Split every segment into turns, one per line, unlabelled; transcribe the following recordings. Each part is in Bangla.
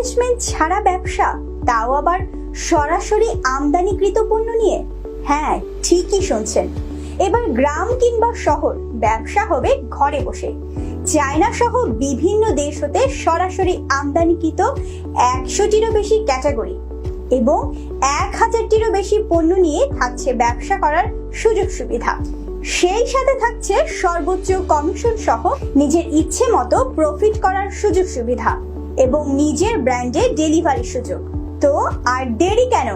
ম্যানেজমেন্ট ছাড়া ব্যবসা, তাও আবার সরাসরি আমদানিকৃত পণ্য নিয়ে। হ্যাঁ, ঠিকই শুনছেন। এবার গ্রাম কিংবা শহর, ব্যবসা হবে ঘরে বসে। চায়না সহ বিভিন্ন দেশ হতে সরাসরি আমদানিকৃত 100টিরও বেশি ক্যাটাগরি এবং 1000টিরও বেশি পণ্য নিয়ে থাকছে ব্যবসা করার সুযোগ সুবিধা। সেই সাথে থাকছে সর্বোচ্চ কমিশন সহ নিজের ইচ্ছে মতো প্রফিট করার সুযোগ সুবিধা এবং নিজের ব্র্যান্ডে ডেলিভারি সুযোগ। তো আর দেরি কেন,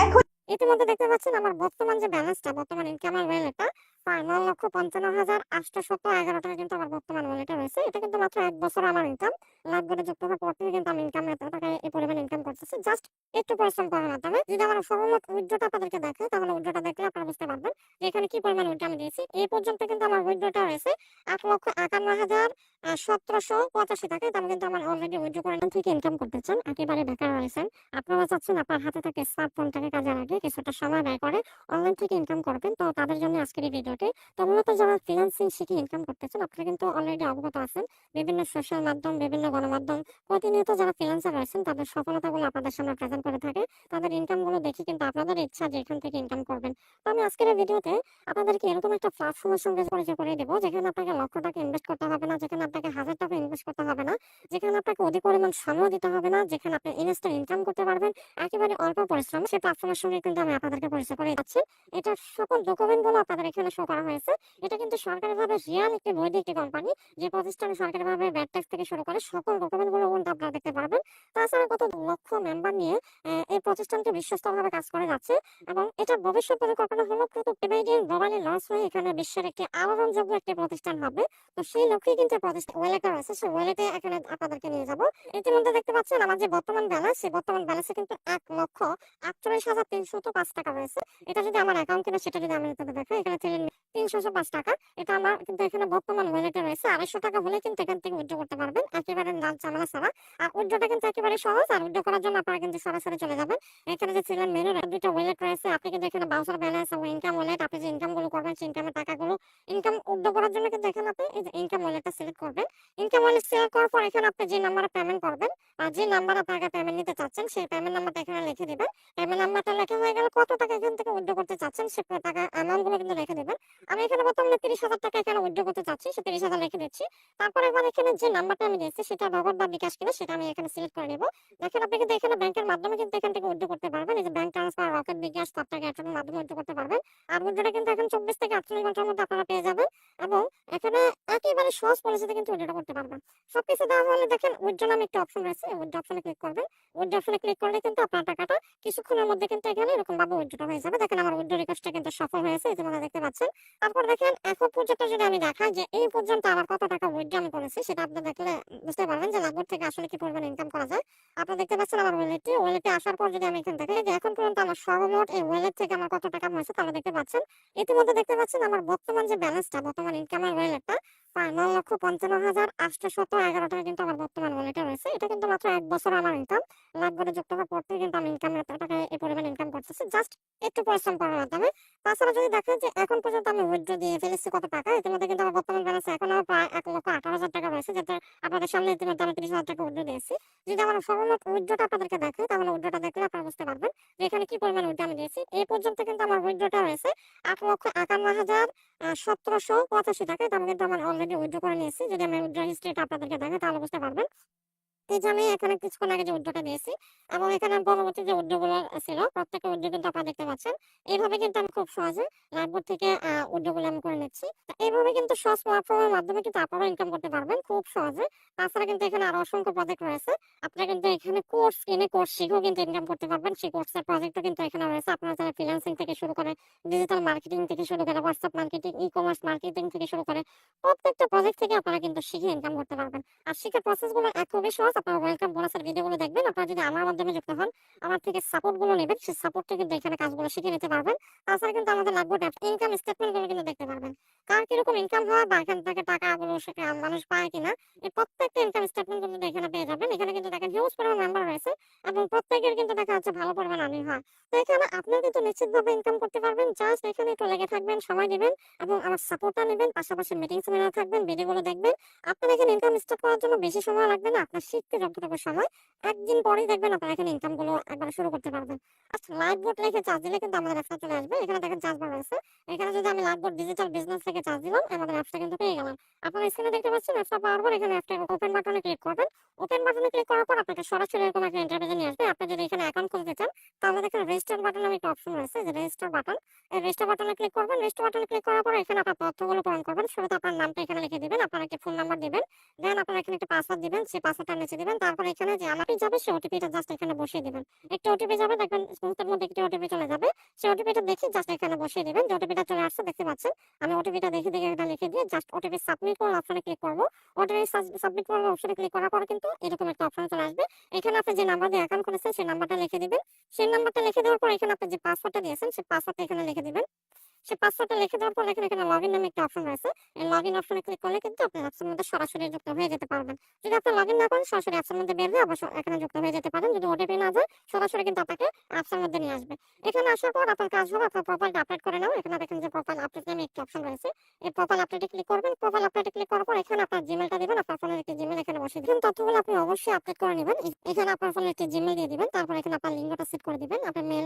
এখন
ইতিমধ্যে দেখতে পাচ্ছেন আমার বর্তমান যে ব্যালেন্সটা, বর্তমান ইনকাম ওয়ালেটটা 9,55,811 টাকা কিন্তু আমার বর্তমান ওয়ালেটে রয়েছে। এটা কিন্তু মাত্র 1 বছর আমার ইনকাম লাভ করে যুক্ত হওয়ার পর থেকে কিন্তু আমি ইনকাম এত টাকা এই পরিমাণ ইনকাম করতেছি জাস্ট একটু পরিশ্রম করার মাধ্যমে। যদি আমার সর্বমোট উইথড্রটা আপনাদেরকে দেখাই তাহলে উইথড্রটা দেখলে আপনারা বুঝতে পারবেন যে এখানে কি পরিমাণ উইথড্র আমি দিয়েছি। এই পর্যন্ত কিন্তু আমার উইথড্রটা রয়েছে 8,51,1785 টাকা। এটা আমি কিন্তু আমার অলরেডি উইথড্র করে থেকে ইনকাম করতে চান, একেবারে বেকার রয়েছেন, আপনারা চাচ্ছেন আপনার হাতে থেকে স্মার্টফোনটাকে কাজে লাগিয়ে কিছুটা সময় ব্যয় করে অনলাইন থেকে ইনকাম করবেন। তো তাদের জন্য আজকের এই ভিডিওটি। তো মূলত যারা ফ্রিল্যান্সিং শিখে ইনকাম করতেছেন আপনারা কিন্তু অলরেডি অবগত আছেন, বিভিন্ন সোশ্যাল মাধ্যম, বিভিন্ন গণমাধ্যম প্রতিনিয়ত যারা ফ্রিল্যান্সার রয়েছেন তাদের সফলতাগুলো আপনাদের সামনে প্রেজেন্ট করে থাকে, তাদের ইনকামগুলো দেখে কিন্তু আপনাদের ইচ্ছা যে এখান থেকে ইনকাম করবেন। তো আমি আজকের এই ভিডিওতে আপনাদেরকে এরকম একটা প্ল্যাটফর্মের সঙ্গে পরিচয় করে দেবো যেখানে আপনাকে লক্ষ টাকা ইনভেস্ট করতে হবে না, যেখানে আপনাকে 1000 টাকা ইনভেস্ট করতে হবে না, যেখানে আপনাকে অধিক পরিমাণ সময় দিতে হবে না, যেখানে আপনি ইনস্ট্যান্ট ইনকাম করতে পারবেন একেবারে অল্প পরিশ্রম। সেই প্ল্যাটফর্মের সঙ্গে কিন্তু আমি আপনাদেরকে পরিচয় করে যাচ্ছি। এটা সকল ডকুমেন্টগুলো আপনাদের এখানে শো করা হয়েছে। এটা কিন্তু সরকারিভাবে রিয়াল একটি বৈধ একটি কোম্পানি, যে প্রতিষ্ঠানে সরকারিভাবে ব্যাড ট্যাক্স থেকে শুরু করে সকল ডকুমেন্টগুলো কিন্তু আপনারা দেখতে পারবেন। তাছাড়া কত লক্ষ মেম্বার নিয়ে এই প্রতিষ্ঠানটি বিশ্বস্তভাবে কাজ করে যাচ্ছে এবং এটা ভবিষ্যৎ পরিকল্পনা হলো কিন্তু পেমেন্টের গ্লোবালি লঞ্চ হয়ে এখানে বিশ্বের একটি আলোড়নযোগ্য একটি প্রতিষ্ঠান হবে। তো সেই লক্ষ্যে কিন্তু প্রতিষ্ঠান ওয়ালেটে রয়েছে, সেই ওয়ালেটে এখানে আপনাদেরকে নিয়ে যাবো। ইতিমধ্যে দেখতে পাচ্ছেন আমার যে বর্তমান ব্যালেন্স, সেই বর্তমান ব্যালেন্সে কিন্তু 1,48,305 টাকা রয়েছে। এটা যদি আমার অ্যাকাউন্ট কিনা সেটা যদি আমি দেখাই, এখানে 305 টাকা এটা আমার কিন্তু এখানে বর্তমান ওয়ালেটে রয়েছে। 250 টাকা হলে কিন্তু এখান থেকে উইথড্র করতে পারবেন একেবারে লাল ঝামেলা ছাড়া। আর উইথড্রটা কিন্তু একেবারে সহজ। আর উইথড্র করার জন্য আপনারা কিন্তু সরাসরি চলে যাবেন এখানে যে ছিলেন মেনুর দুইটা ওয়ালেট রয়েছে। আপনি কিন্তু এখানে বাউচার ব্যালেন্স ও ইনকাম ওয়ালেট, আপনি যে ইনকাম গুলো করবেন সেই ইনকামের টাকাগুলো ইনকাম উইথড্র করার জন্য কিন্তু এখানে আপনি এই যে ইনকাম ওয়ালেটটা সিলেক্ট করবেন। ইনকাম ওয়ালেট সিলেক্ট করার পর এখানে আপনি যে নাম্বারে পেমেন্ট করবেন আর যে নাম্বার আপনাকে পেমেন্ট নিতে চাচ্ছেন সেই পেমেন্ট নাম্বারটা এখানে লিখে দিবেন। পেমেন্ট নাম্বারটা লেখা হয়ে গেলে কত টাকা এখান থেকে উইথড্র করতে চাচ্ছেন সে টাকা অ্যামাউন্ট গুলো কিন্তু লিখে দিবেন। আমি এখানে বর্তমানে 30,000 টাকা এখানে উইথড্র করতে চাচ্ছি, সে 30,000 লিখে দিচ্ছি। তারপর এবার এখানে যে নাম্বারটা আমি দিয়েছি সেটা নগদ বা বিকাশ কিনা সেটা আমি এখানে সিলেক্ট করে নেব। দেখেন আপনি কিন্তু এখানে ব্যাংকের মাধ্যমে কিন্তু এখান থেকে উইথড্র করতে পারবেন। এই যে ব্যাংক ট্রান্সফার, রকেট, বিকাশ, তৎটাকা এর মাধ্যমে উইথড্র করতে পারবেন। আর উইথড্রটা কিন্তু এখন 24 থেকে 48 ঘন্টার মধ্যে আপনারা পেয়ে যাবেন এবং এখানে একেবারে সহজ পলিসিতে কিন্তু উইথড্র করতে পারবেন। সবকিছু দেওয়া হলে দেখেন উইথড্র নামে একটা অপশন রয়েছে, উইথড্র অপশনে ক্লিক করবেন। উইথড্র অপশনে ক্লিক করলে কিন্তু আপনার টাকাটা কিছুক্ষণের মধ্যে কিন্তু এখানে এরকম ভাবে উইথড্র হয়ে যাবে। দেখেন আমার উইথড্র রিকোয়েস্টটা কিন্তু সফল হয়েছে, ইতিমধ্যে দেখতে পাচ্ছেন। তারপর দেখেন এখন পর্যন্ত যদি আমি দেখাই যে এই পর্যন্ত আমার কত টাকা উইথড্র আমি করেছি সেটা আপনি দেখলে বুঝতে পারবেন যে লাভর থেকে আসলে কি পরিমাণ ইনকাম করা যায়। আপনারা দেখতে পাচ্ছেন আমার ওয়ালেটে আসার পর যদি আমি এখান থেকে যে এখন পর্যন্ত আমার সর্বমোট এই ওয়ালেট থেকে আমার কত টাকা হয়েছে তাহলে দেখতে পাচ্ছেন। ইতিমধ্যে দেখতে পাচ্ছেন আমার বর্তমান যে ব্যালেন্সটা, বর্তমান ইনকামের ওয়ালেটটা 9,55,811 টাকা কিন্তু আমার বর্তমান ওয়ালেটে রয়েছে। এটা কিন্তু মাত্র 1 বছর আমার ইনকাম লাভ করে যুক্ত হওয়ার পর থেকে কিন্তু আমি ইনকাম এত টাকা এই পরিমাণ ইনকাম করতেছি জাস্ট একটু পরিশ্রম করার মাধ্যমে। তাছাড়া যদি দেখেন যে এখন পর্যন্ত আমি উইথড্র দিয়ে ফেলেছি কত টাকা, ইতিমধ্যে কিন্তু আমার বর্তমান ব্যালেন্স এখনো প্রায় 1,18,000 টাকা রয়েছে, যেটা আপনাদের সামনে ইতিমধ্যে আমি 30,000 টাকা উইথড্র দিয়েছি। যদি আমার সর্বমোট উইথড্রটা আপনাদেরকে দেখাই তাহলে উইথড্রটা দেখলে আপনারা বুঝতে পারবেন যে এখানে কি পরিমাণ উইথড্র আমি দিয়েছি। এই পর্যন্ত কিন্তু আমার উইথড্রটা রয়েছে 8,51,1785 টাকা। এটা আমি কিন্তু আমার অলরেডি উইথড্র করে নিয়েছি। যদি আমি উইথড্র হিস্ট্রিটা আপনাদেরকে দেখাই তাহলে বুঝতে পারবেন। এই যে আমি এখানে কিছুক্ষণ আগে যে উইথড্রটা দিয়েছি এবং এখানে পরবর্তী যে উইথড্রগুলো ছিল প্রত্যেকটা উইথড্র কিন্তু আপনারা দেখতে পাচ্ছেন। এইভাবে কিন্তু আমি খুব সহজে লাইভবোর্ড থেকে উইথড্রগুলো আমি করে নিচ্ছি। তো এইভাবে কিন্তু সহজ প্ল্যাটফর্মের মাধ্যমে কিন্তু আপনারা ইনকাম করতে পারবেন খুব সহজে। তাছাড়া কিন্তু এখানে আরো অসংখ্য প্রজেক্ট রয়েছে। আপনারা কিন্তু এখানে কোর্স কিনে কোর্স শিখেও কিন্তু ইনকাম করতে পারবেন। সেই কোর্সের প্রজেক্টও কিন্তু এখানে রয়েছে। আপনারা যারা ফ্রিল্যান্সিং থেকে শুরু করে ডিজিটাল মার্কেটিং থেকে শুরু করে হোয়াটসঅ্যাপ মার্কেটিং, ই-কমার্স মার্কেটিং থেকে শুরু করে প্রত্যেকটা প্রজেক্ট থেকে আপনারা কিন্তু শিখে ইনকাম করতে পারবেন। আর শিখার প্রসেসগুলো খুবই সহজ। আপনারা ওয়েলকাম বোনাসের ভিডিওগুলো দেখবেন। আপনারা যদি আমার মাধ্যমে যুক্ত হন, আমার থেকে সাপোর্ট গুলো নেবেন, সেই সাপোর্ট থেকে কিন্তু এখানে কাজগুলো শিখে নিতে পারবেন। তাছাড়া কিন্তু আমাদের লাগবে ইনকাম স্টেটমেন্ট গুলো কিন্তু দেখতে পারবেন, কার কিরকম ইনকাম হয় বা এখান থেকে টাকাগুলো সেটা মানুষ পায় কিনা, এই প্রত্যেকটা ইনকাম স্টেটমেন্ট কিন্তু এখানে পেয়ে যাবেন। এখানে কিন্তু দেখেন হিউজ পরিমাণ মেম্বার রয়েছে এবং প্রত্যেকের প্রত্যেকের কিন্তু দেখা যাচ্ছে ভালো পরিমাণ আর্নিং হয়। তো এখানে আপনিও কিন্তু নিশ্চিতভাবে ইনকাম করতে পারবেন। জাস্ট এখানে একটু লেগে থাকবেন, সময় দিবেন এবং আমার সাপোর্টটা নিবেন। পাশাপাশি মিটিংস এ থাকবেন, ভিডিওগুলো দেখবেন। আপনার এখানে ইনকাম স্টার্ট করার জন্য বেশি সময় লাগবে না। আপনার শিখতে যতটুকু সময়, একদিন পরেই দেখবেন আপনার এখানে ইনকাম গুলো একবারে শুরু করতে পারবেন। আচ্ছা, লাইভ বোট লিখে চার্জ দিলে কিন্তু আমাদের অ্যাপসটা চলে আসবে। এখানে দেখেন চার্জ বার রয়েছে। এখানে যদি আমি লাইভ বোট ডিজিটাল বিজনেস থেকে চার্জ দিলাম, আমাদের অ্যাপসটা কিন্তু পেয়ে গেলাম। আপনারা স্ক্রিনে দেখতে পাচ্ছেন অ্যাপসটা পাওয়ার পর এখানে অ্যাপটা ওপেন বাটনে ক্লিক করবেন। ওপেন বাটনে ক্লিক করার পর আপনাকে সরাসরি এরকম একটা ইন্টারফেসে নিয়ে আসবে। আপনি যদি এখানে অ্যাকাউন্ট খুলতে চান, তাহলে দেখেন রেজিস্টার বাটন নামে একটা অপশন রয়েছে, যে রেজিস্টার বাটন। এই রেজিস্টার বাটনে ক্লিক করবেন। রেজিস্টার বাটনে ক্লিক করার পর এখানে আপনার তথ্যগুলো পূরণ করবেন। শুরুতে আপনার নামটা এখানে লিখে দিবেন, আপনার একটা ফোন নাম্বার দিবেন, দেন আপনারা এখানে একটা পাসওয়ার্ড দিবেন, সেই পাসওয়ার্ডটা নিচে দিবেন। তারপর এখানে যে আমারই যাবে সেই ওটিপিটা জাস্ট এখানে বসিয়ে দিবেন। একটা ওটিপি যাবে, দেখবেন মুহূর্তের মধ্যে একটি ওটিপি চলে যাবে। সেই ওটিপিটা দেখে জাস্ট এখানে বসিয়ে দিবেন। যে ওটিপিটা চলে আসছে দেখতে পাচ্ছেন। আমি ওটিপিটা দেখে এটা লিখে দিয়ে জাস্ট ওটিপি সাবমিট করার অপশনে ক্লিক করব। ওটিপি সাবমিট করার অপশনে ক্লিক করার পর কিন্তু এরকম একটা অপশন চলে আসবে। এখানে আপনি যে নাম্বার দিয়ে অ্যাকাউন্ট করেছেন সেই নাম্বারটা লিখে দিবেন। সেই নাম্বারটা লিখে দেওয়ার পর এখানে আপনি যে পাসওয়ার্ডটা দিয়েছেন সেই পাসওয়ার্ডটা এখানে লিখে দিবেন। সে পাসওয়ার্ডটা লিখে দেওয়ার পর দেখেন এখানে লগইন নামে একটা অপশন রয়েছে। এই লগইন অপশনে ক্লিক করলে কিন্তু আপনি অ্যাপসের মধ্যে সরাসরি যুক্ত হয়ে যেতে পারবেন। যদি আপনি লগইন না করেন সরাসরি অ্যাপসের মধ্যে বের হয়ে অবশ্য এখানে যুক্ত হয়ে যেতে পারেন। যদি ওটিপি না যায় সরাসরি কিন্তু আপনাকে অ্যাপসের মধ্যে নিয়ে আসবে। এখানে আসার পর আপনার কাজ হবে আপনার প্রোফাইলটা আপডেট করে নাও। এখানে দেখেন যে প্রোফাইল আপডেট নামে একটা অপশন রয়েছে। এই প্রোফাইল আপডেটে ক্লিক করবেন। প্রোফাইল আপডেটে ক্লিক করার পর এখানে আপনার জিমেইলটা দিবেন। আপনার ফোনের একটি জিমেইল এখানে বসিয়ে দিবেন। তথ্যগুলো আপনি অবশ্যই আপডেট করে নেবেন। এখানে আপনার ফোনের একটি জিমেইল দিয়ে দিবেন। তারপর এখানে আপনার লিঙ্গটা সেট করে দিবেন। আপনার মেল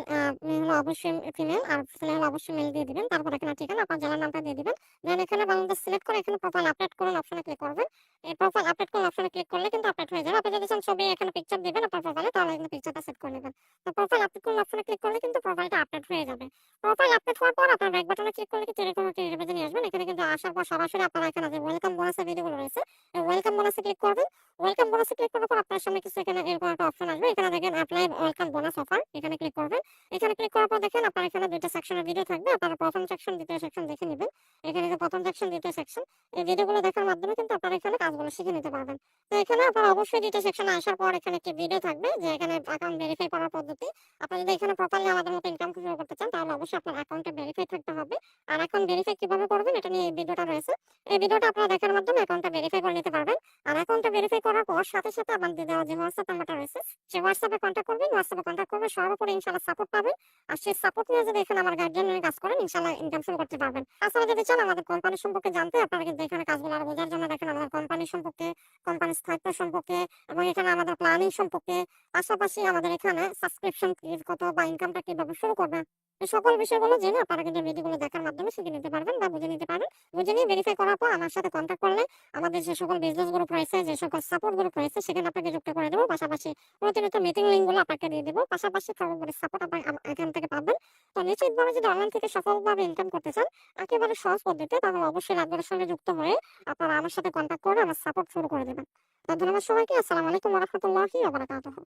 হলো অবশ্যই ফিমেল আর ছেলে হলো অবশ্যই মেল দিয়ে দিবেন। তারপর এখানে ঠিকানা আপনার জেলার নামটা দিয়ে দিবেন। দেন এখানে বাংলাদেশ সিলেক্ট করে এখানে প্রোফাইল আপডেট করুন অপশনে ক্লিক করবেন। এই প্রোফাইল আপডেট করুন অপশনে ক্লিক করলে কিন্তু আপডেট হয়ে যাবে। আপনি যদি চান ছবি এখানে পিকচার দিবেন আপনার প্রোফাইলে, তাহলে এখানে পিকচারটা সেট করে নেবেন। তো প্রোফাইল আপডেট করুন অপশনে ক্লিক করলে কিন্তু প্রোফাইলটা আপডেট হয়ে যাবে। প্রোফাইল আপডেট হওয়ার পর আপনার ব্যাক বাটনে ক্লিক করলে কিন্তু এরকম একটা ইন্টারফেসে নিয়ে আসবেন। এখানে কিন্তু আসার পর সরাসরি আপনারা এখানে যে ওয়েলকাম বোনাসের ভিডিওগুলো রয়েছে, এই ওয়েলকাম বোনাসে ক্লিক করবেন। ওয়েলকাম বোনাসে ক্লিক করার পর আপনার সামনে কিছু এখানে এরকম একটা অপশন আসবে। এখানে দেখেন অ্যাপ্লাই ওয়েলকাম বোনাস অফার, এখানে ক্লিক করবেন। এখানে ক্লিক করার পর দেখেন আপনার এখানে দুইটা সেকশনের ভিডিও থাকবে। আপনারা প্রথম সেকশন দ্বিতীয় সেকশন দেখে নেবেন। এখানে যে প্রথম সেকশন দ্বিতীয় সেকশন, এই ভিডিওগুলো দেখার মাধ্যমে কিন্তু আপনারা এখানে কাজগুলো শিখে নিতে পারবেন। তো এখানে আপনারা অবশ্যই দ্বিতীয় সেকশনে আসার পর এখানে একটি ভিডিও থাকবে যে এখানে অ্যাকাউন্ট ভেরিফাই করার পদ্ধতি। আপনি যদি এখানে প্রপারলি আমাদের মতো ইনকাম শুরু করতে চান তাহলে অবশ্যই আপনার অ্যাকাউন্টে ভেরিফাই থাকতে হবে। আর অ্যাকাউন্ট ভেরিফাই কিভাবে করবেন এটা নিয়ে এই ভিডিওটা রয়েছে। এই ভিডিওটা আপনারা দেখার মাধ্যমে অ্যাকাউন্টটা ভেরিফাই করে নিতে পারবেন। আর অ্যাকাউন্টটা ভেরিফাই করার পর সাথে সাথে আপনাদের দেওয়া যে হোয়াটসঅ্যাপ নাম্বারটা রয়েছে সেই হোয়াটসঅ্যাপে কন্ট্যাক্ট করবেন। হোয়াটসঅ্যাপে কন্ট্যাক্ট করবে সর্বোপরি ইনশাআল্লাহ সাপোর্ট পাবেন। আর সেই সাপোর্ট নিয়ে যদি এখানে আমার গার্ডিয়ান নিয়ে কাজ করেন ইনশাআল্লাহ ইনকাম শুরু করতে পারবেন। তাছাড়া যদি চান আমাদের কোম্পানি সম্পর্কে জানতে আপনারা কিন্তু এখানে কাজগুলো আরো বোঝার জন্য দেখেন আমাদের কোম্পানি সম্পর্কে, কোম্পানির স্থায়িত্ব সম্পর্কে এবং এখানে আমাদের প্ল্যানিং সম্পর্কে, পাশাপাশি আমাদের এখানে সাবস্ক্রিপশন ফিজ কত বা ইনকামটা কিভাবে শুরু করবেন, এই সকল বিষয়গুলো জেনে আপনারা কিন্তু ভিডিওগুলো দেখার মাধ্যমে শিখে নিতে পারবেন বা বুঝে নিতে পারবেন। বুঝে নিয়ে ভেরিফাই করার পর আমার সাথে কন্ট্যাক্ট করলে আমাদের যে সকল বিজনেস গ্রুপ রয়েছে, যে সকল সাপোর্ট গ্রুপ রয়েছে সেখানে আপনাকে যুক্ত করে দেবো। পাশাপাশি প্রতিনিয়ত মিটিং লিঙ্কগুলো আপনাকে দিয়ে দেবো। পাশাপাশি সর্বোপরি সাপোর্ট আপনি এখান থেকে পাবেন। তো নিশ্চিতভাবে যদি অনলাইন থেকে সফলভাবে ইনকাম করতে চান একেবারে সহজ পদ্ধতিতে, তাহলে অবশ্যই রাতবারের সঙ্গে যুক্ত হয়ে আপনারা আমার সাথে কন্ট্যাক্ট করে আমার সাপোর্ট শুরু করে দেবেন। তো ধন্যবাদ সবাইকে। আসসালামু আলাইকুম ওয়া রাহমাতুল্লাহি ওয়া বারাকাতুহু।